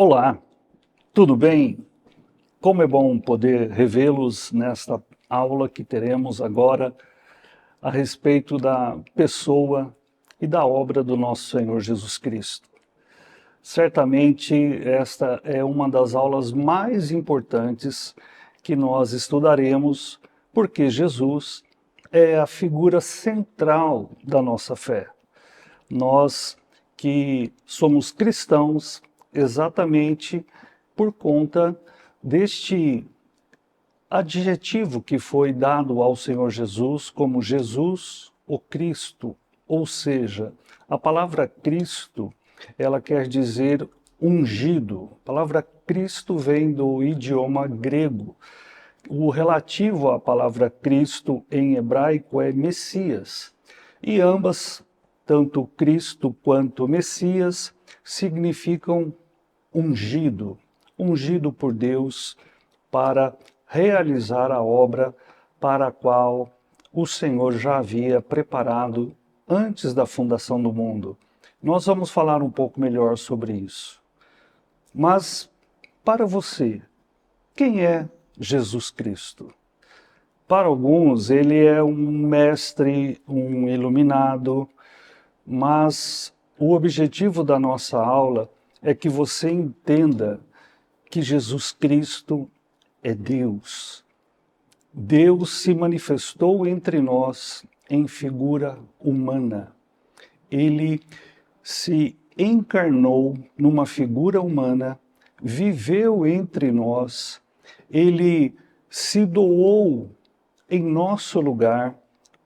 Olá, tudo bem? Como é bom poder revê-los nesta aula que teremos agora a respeito da pessoa e da obra do nosso Senhor Jesus Cristo. Certamente esta é uma das aulas mais importantes que nós estudaremos, porque Jesus é a figura central da nossa fé. Nós que somos cristãos exatamente por conta deste adjetivo que foi dado ao Senhor Jesus como Jesus, o Cristo, ou seja, a palavra Cristo, ela quer dizer ungido. A palavra Cristo vem do idioma grego. O relativo à palavra Cristo em hebraico é Messias. E ambas, tanto Cristo quanto Messias, significam ungido, ungido por Deus para realizar a obra para a qual o Senhor já havia preparado antes da fundação do mundo. Nós vamos falar um pouco melhor sobre isso. Mas, para você, quem é Jesus Cristo? Para alguns, ele é um mestre, um iluminado, mas o objetivo da nossa aula é que você entenda que Jesus Cristo é Deus. Deus se manifestou entre nós em figura humana. Ele se encarnou numa figura humana, viveu entre nós, ele se doou em nosso lugar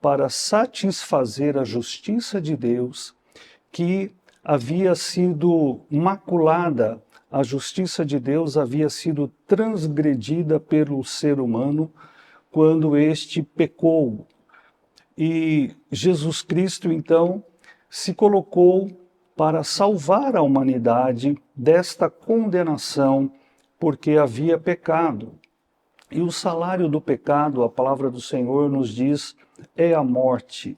para satisfazer a justiça de Deus, que havia sido maculada, a justiça de Deus havia sido transgredida pelo ser humano quando este pecou. E Jesus Cristo, então, se colocou para salvar a humanidade desta condenação, porque havia pecado. E o salário do pecado, a palavra do Senhor nos diz, é a morte.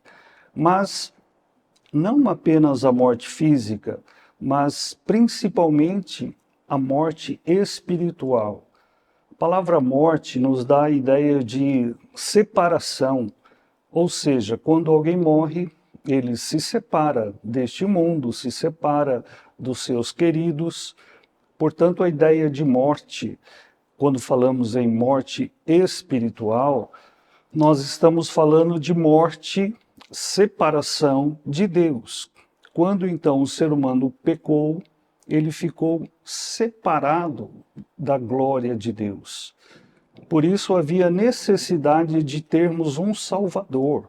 Mas não apenas a morte física, mas principalmente a morte espiritual. A palavra morte nos dá a ideia de separação, ou seja, quando alguém morre, ele se separa deste mundo, se separa dos seus queridos. Portanto, a ideia de morte, quando falamos em morte espiritual, nós estamos falando de morte, separação de Deus. Quando então o ser humano pecou, ele ficou separado da glória de Deus. Por isso havia necessidade de termos um Salvador,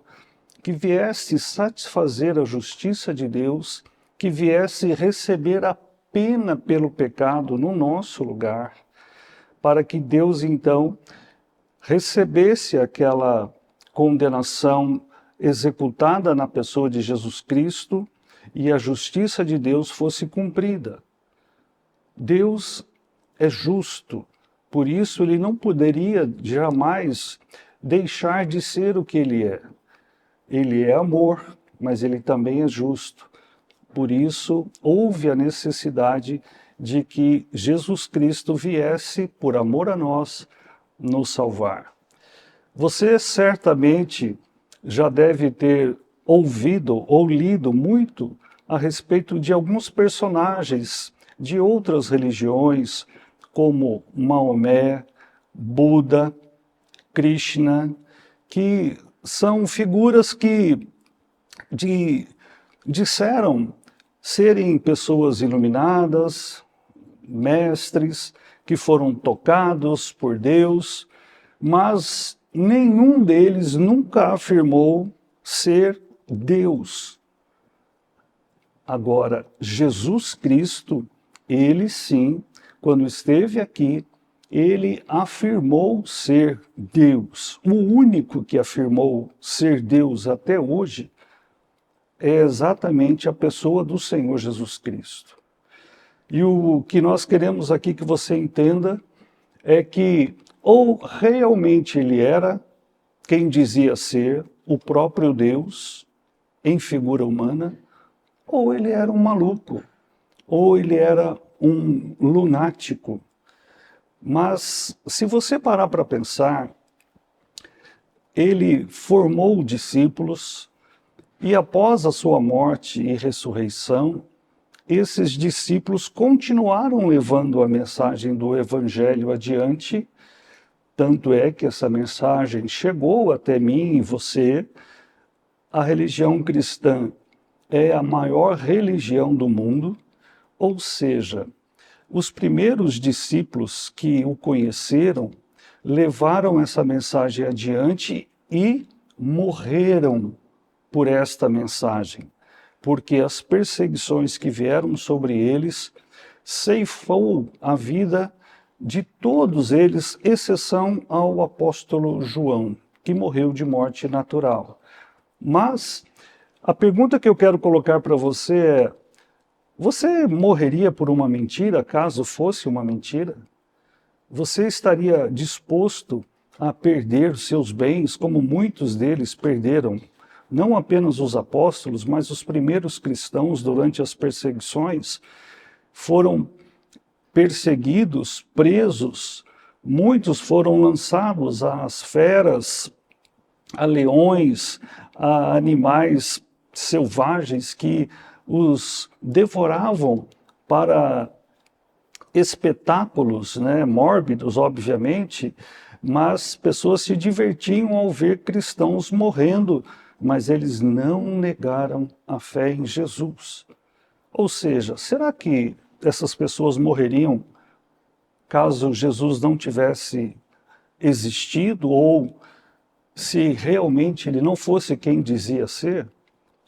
que viesse satisfazer a justiça de Deus, que viesse receber a pena pelo pecado no nosso lugar, para que Deus então recebesse aquela condenação executada na pessoa de Jesus Cristo e a justiça de Deus fosse cumprida. Deus é justo, por isso ele não poderia jamais deixar de ser o que ele é. Ele é amor, mas ele também é justo. Por isso houve a necessidade de que Jesus Cristo viesse, por amor a nós, nos salvar. Você certamente já deve ter ouvido ou lido muito a respeito de alguns personagens de outras religiões, como Maomé, Buda, Krishna, que são figuras que disseram serem pessoas iluminadas, mestres, que foram tocados por Deus, mas nenhum deles nunca afirmou ser Deus. Agora, Jesus Cristo, ele sim, quando esteve aqui, ele afirmou ser Deus. O único que afirmou ser Deus até hoje é exatamente a pessoa do Senhor Jesus Cristo. E o que nós queremos aqui que você entenda é que ou realmente ele era quem dizia ser o próprio Deus em figura humana, ou ele era um maluco, ou ele era um lunático. Mas, se você parar para pensar, ele formou discípulos e após a sua morte e ressurreição, esses discípulos continuaram levando a mensagem do Evangelho adiante, tanto é que essa mensagem chegou até mim e você. A religião cristã é a maior religião do mundo, ou seja, os primeiros discípulos que o conheceram levaram essa mensagem adiante e morreram por esta mensagem, porque as perseguições que vieram sobre eles ceifou a vida de todos eles, exceção ao apóstolo João, que morreu de morte natural. Mas a pergunta que eu quero colocar para você é: você morreria por uma mentira, caso fosse uma mentira? Você estaria disposto a perder os seus bens, como muitos deles perderam? Não apenas os apóstolos, mas os primeiros cristãos durante as perseguições foram perseguidos, presos, muitos foram lançados às feras, a leões, a animais selvagens que os devoravam para espetáculos, né, mórbidos, obviamente, mas pessoas se divertiam ao ver cristãos morrendo, mas eles não negaram a fé em Jesus. Ou seja, será que essas pessoas morreriam caso Jesus não tivesse existido, ou se realmente ele não fosse quem dizia ser?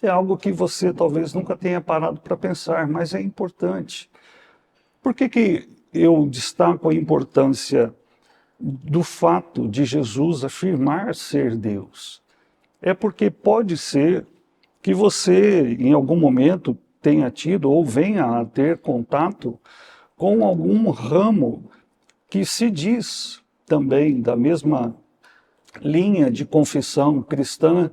É algo que você talvez nunca tenha parado para pensar, mas é importante. Por que eu destaco a importância do fato de Jesus afirmar ser Deus? É porque pode ser que você, em algum momento, tenha tido ou venha a ter contato com algum ramo que se diz também da mesma linha de confissão cristã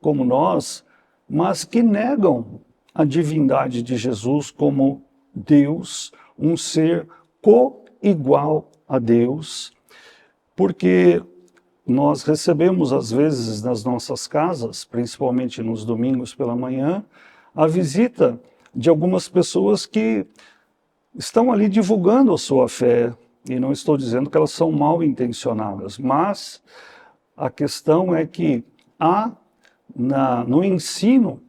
como nós, mas que negam a divindade de Jesus como Deus, um ser co-igual a Deus, porque nós recebemos às vezes nas nossas casas, principalmente nos domingos pela manhã, a visita de algumas pessoas que estão ali divulgando a sua fé, e não estou dizendo que elas são mal intencionadas, mas a questão é que há no ensino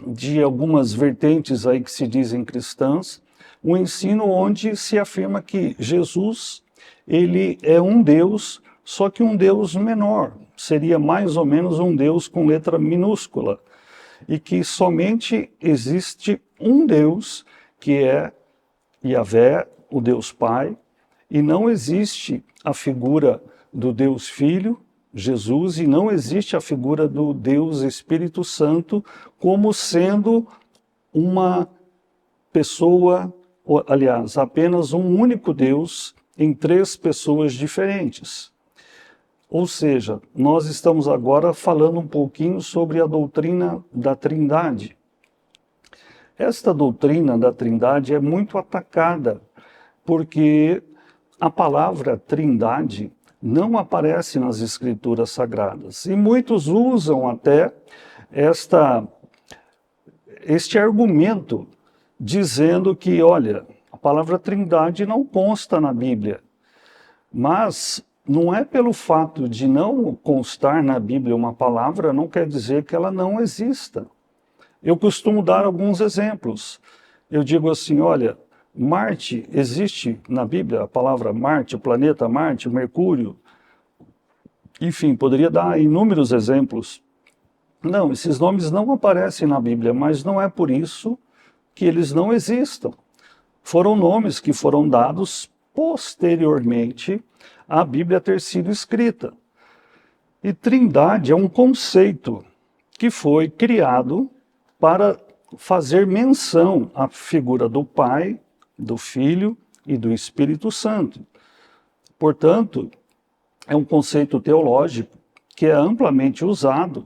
de algumas vertentes aí que se dizem cristãs, um ensino onde se afirma que Jesus, ele é um Deus, só que um Deus menor, seria mais ou menos um Deus com letra minúscula, e que somente existe um Deus, que é Yahvé, o Deus Pai, e não existe a figura do Deus Filho, Jesus, e não existe a figura do Deus Espírito Santo como sendo uma pessoa, aliás, apenas um único Deus em três pessoas diferentes. Ou seja, nós estamos agora falando um pouquinho sobre a doutrina da Trindade. Esta doutrina da Trindade é muito atacada, porque a palavra Trindade não aparece nas Escrituras Sagradas. E muitos usam até este argumento, dizendo que, olha, a palavra Trindade não consta na Bíblia. Mas não é pelo fato de não constar na Bíblia uma palavra, não quer dizer que ela não exista. Eu costumo dar alguns exemplos. Eu digo assim, olha, Marte existe na Bíblia, a palavra Marte, o planeta Marte, Mercúrio, enfim, poderia dar inúmeros exemplos. Não, esses nomes não aparecem na Bíblia, mas não é por isso que eles não existam. Foram nomes que foram dados posteriormente à Bíblia ter sido escrita. E Trindade é um conceito que foi criado para fazer menção à figura do Pai, do Filho e do Espírito Santo. Portanto, é um conceito teológico que é amplamente usado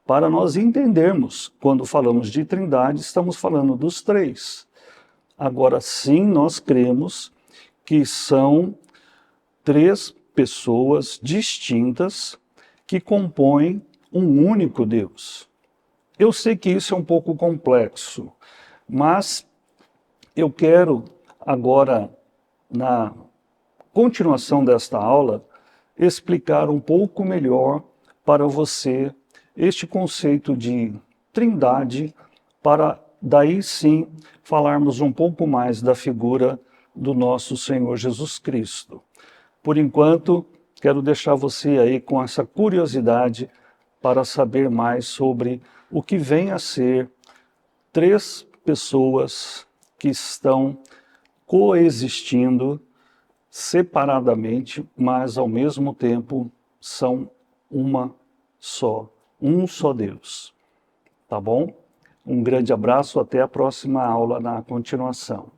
para nós entendermos, quando falamos de Trindade, estamos falando dos três. Agora sim, nós cremos que são três pessoas distintas que compõem um único Deus. Eu sei que isso é um pouco complexo, mas eu quero agora, na continuação desta aula, explicar um pouco melhor para você este conceito de trindade, para daí sim falarmos um pouco mais da figura do nosso Senhor Jesus Cristo. Por enquanto, quero deixar você aí com essa curiosidade para saber mais sobre o que vem a ser três pessoas que estão coexistindo separadamente, mas ao mesmo tempo são uma só, um só Deus. Tá bom? Um grande abraço, até a próxima aula na continuação.